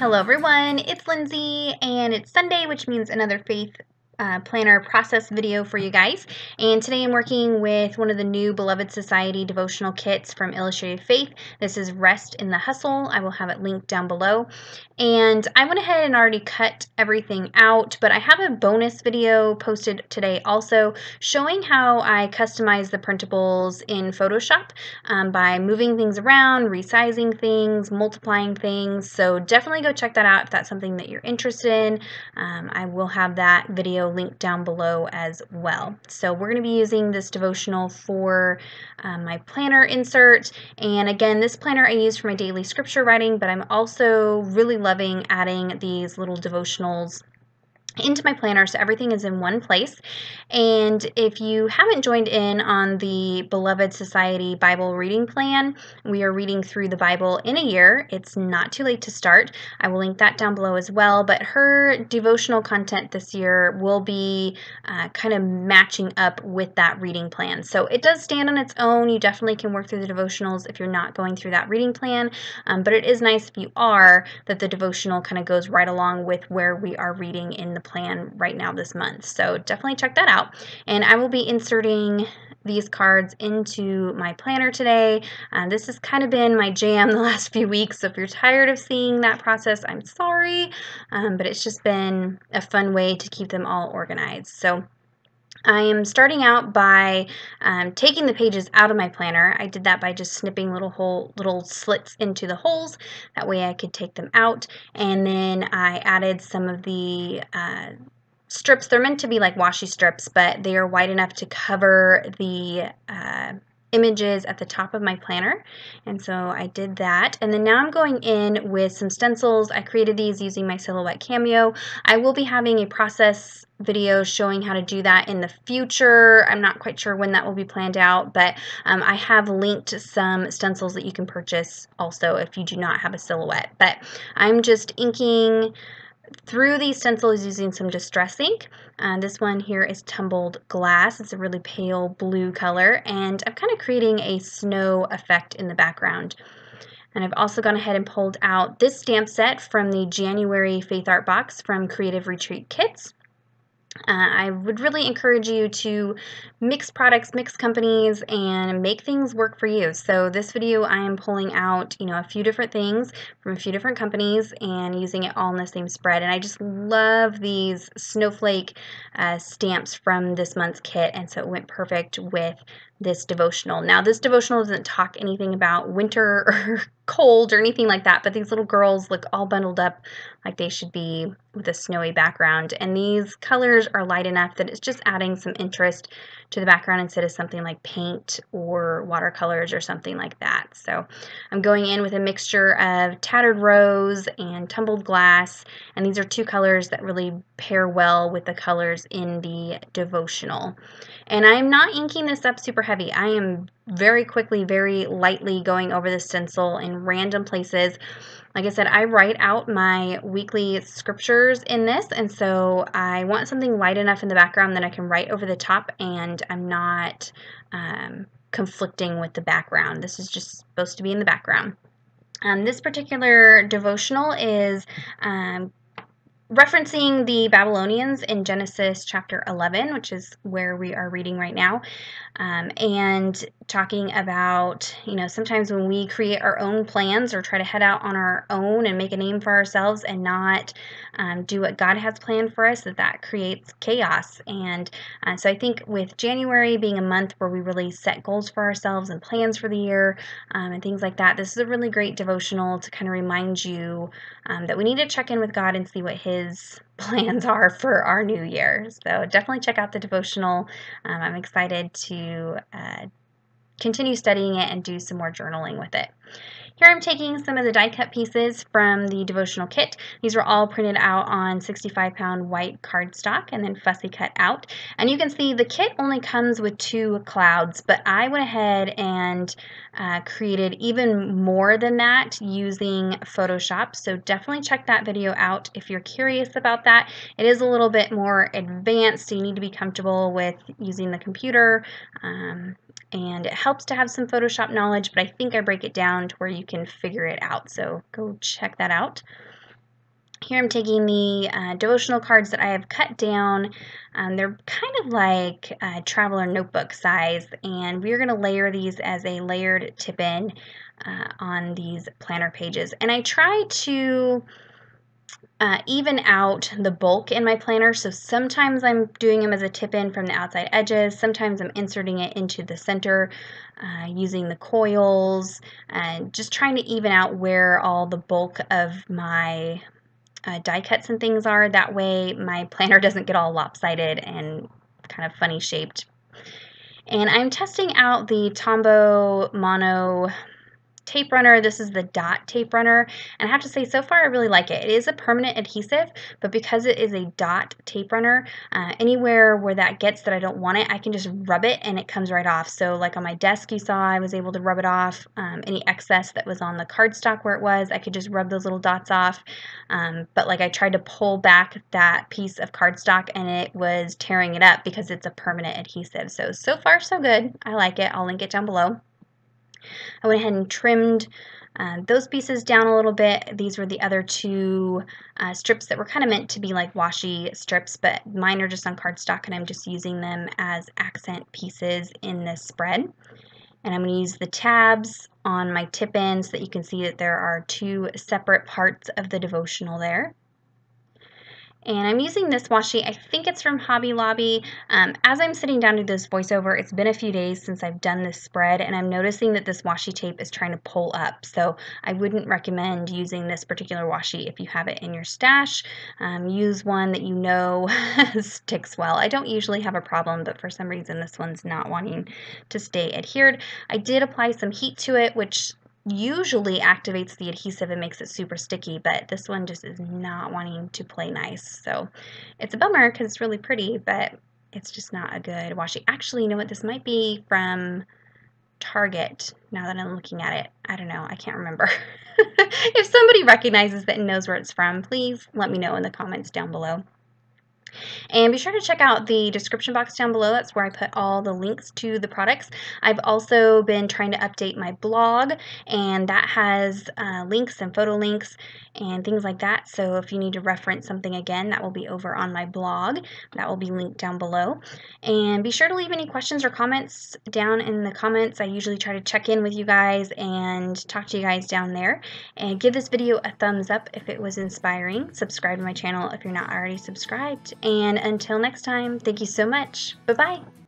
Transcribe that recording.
Hello everyone, it's Lindsay and it's Sunday, which means another faith planner process video for you guys. And today I'm working with one of the new Beloved Society devotional kits from Illustrated Faith. This is Rest in the Hustle. I will have it linked down below. And I went ahead and already cut everything out, but I have a bonus video posted today also showing how I customize the printables in Photoshop by moving things around, resizing things, multiplying things. So definitely go check that out if that's something that you're interested in. I will have that video linked down below as well. So we're going to be using this devotional for my planner insert. And again, this planner I use for my daily scripture writing, but I'm also really loving adding these little devotionals into my planner so everything is in one place. And if you haven't joined in on the Beloved Society Bible reading plan, we are reading through the Bible in a year. It's not too late to start. I will link that down below as well, but her devotional content this year will be kind of matching up with that reading plan. So it does stand on its own. You definitely can work through the devotionals if you're not going through that reading plan, but it is nice if you are, that the devotional kind of goes right along with where we are reading in the plan right now this month. So definitely check that out. And I will be inserting these cards into my planner today. This has kind of been my jam the last few weeks, so if you're tired of seeing that process, I'm sorry, but it's just been a fun way to keep them all organized. So I am starting out by taking the pages out of my planner. I did that by just snipping little slits into the holes. That way I could take them out. And then I added some of the strips. They're meant to be like washi strips, but they are wide enough to cover the images at the top of my planner, and so I did that. And then now I'm going in with some stencils. I created these using my Silhouette Cameo. I will be having a process video showing how to do that in the future. I'm not quite sure when that will be planned out, but I have linked some stencils that you can purchase also if you do not have a Silhouette. But I'm just inking through these stencils using some distress ink. This one here is Tumbled Glass. It's a really pale blue color, and I'm kind of creating a snow effect in the background. And I've also gone ahead and pulled out this stamp set from the January Faith Art Box from Creative Retreat Kits. I would really encourage you to mix products, mix companies, and make things work for you. So this video I am pulling out, a few different things from a few different companies and using it all in the same spread. And I just love these snowflake stamps from this month's kit, and so it went perfect with this devotional. Now, this devotional doesn't talk anything about winter or cold or anything like that, but these little girls look all bundled up like they should be with a snowy background. And these colors are light enough that it's just adding some interest to the background instead of something like paint or watercolors or something like that. So I'm going in with a mixture of Tattered Rose and Tumbled Glass, and these are two colors that really pair well with the colors in the devotional. And I'm not inking this up super heavy. I am very quickly, very lightly going over the stencil in random places. Like I said, I write out my weekly scriptures in this, and so I want something light enough in the background that I can write over the top, and I'm not conflicting with the background. This is just supposed to be in the background. This particular devotional is referencing the Babylonians in Genesis chapter 11, which is where we are reading right now, and talking about, sometimes when we create our own plans or try to head out on our own and make a name for ourselves and not do what God has planned for us, that creates chaos. And so I think with January being a month where we really set goals for ourselves and plans for the year and things like that, this is a really great devotional to kind of remind you that we need to check in with God and see what His plans are for our new year. So definitely check out the devotional. I'm excited to continue studying it and do some more journaling with it. Here I'm taking some of the die cut pieces from the devotional kit. These were all printed out on 65-pound white cardstock and then fussy cut out. And you can see the kit only comes with 2 clouds, but I went ahead and created even more than that using Photoshop. So definitely check that video out if you're curious about that. It is a little bit more advanced, so you need to be comfortable with using the computer. And it helps to have some Photoshop knowledge, but I think I break it down to where you can figure it out. So go check that out. Here I'm taking the devotional cards that I have cut down. They're kind of like traveler notebook size, and we're going to layer these as a layered tip-in on these planner pages. And I try to even out the bulk in my planner, so sometimes I'm doing them as a tip-in from the outside edges, sometimes I'm inserting it into the center using the coils, and just trying to even out where all the bulk of my die cuts and things are. That way my planner doesn't get all lopsided and kind of funny shaped. And I'm testing out the Tombow Mono tape runner. This is the dot tape runner, and I have to say, so far I really like it. It is a permanent adhesive, but because it is a dot tape runner, anywhere where that gets that I don't want it, I can just rub it and it comes right off. So like on my desk, you saw I was able to rub it off. Any excess that was on the cardstock where it was, I could just rub those little dots off. But like I tried to pull back that piece of cardstock and it was tearing it up because it's a permanent adhesive. So far so good. I like it. I'll link it down below. I went ahead and trimmed those pieces down a little bit. These were the other two strips that were kind of meant to be like washi strips, but mine are just on cardstock and I'm just using them as accent pieces in this spread. And I'm going to use the tabs on my tip-in so that you can see that there are two separate parts of the devotional there. And I'm using this washi. I think it's from Hobby Lobby. As I'm sitting down to this voiceover, it's been a few days since I've done this spread, and I'm noticing that this washi tape is trying to pull up. So I wouldn't recommend using this particular washi if you have it in your stash. Use one that you know sticks well. I don't usually have a problem, but for some reason this one's not wanting to stay adhered. I did apply some heat to it, which usually activates the adhesive and makes it super sticky, but this one just is not wanting to play nice. So it's a bummer because it's really pretty, but it's just not a good washi. Actually, you know what? This might be from Target now that I'm looking at it. I don't know. I can't remember. If somebody recognizes it and knows where it's from, please let me know in the comments down below. And be sure to check out the description box down below. That's where I put all the links to the products. I've also been trying to update my blog, and that has links and photo links and things like that. So if you need to reference something again, that will be over on my blog. That will be linked down below. And be sure to leave any questions or comments down in the comments. I usually try to check in with you guys and talk to you guys down there. And give this video a thumbs up if it was inspiring. Subscribe to my channel if you're not already subscribed. And until next time, thank you so much. Bye-bye.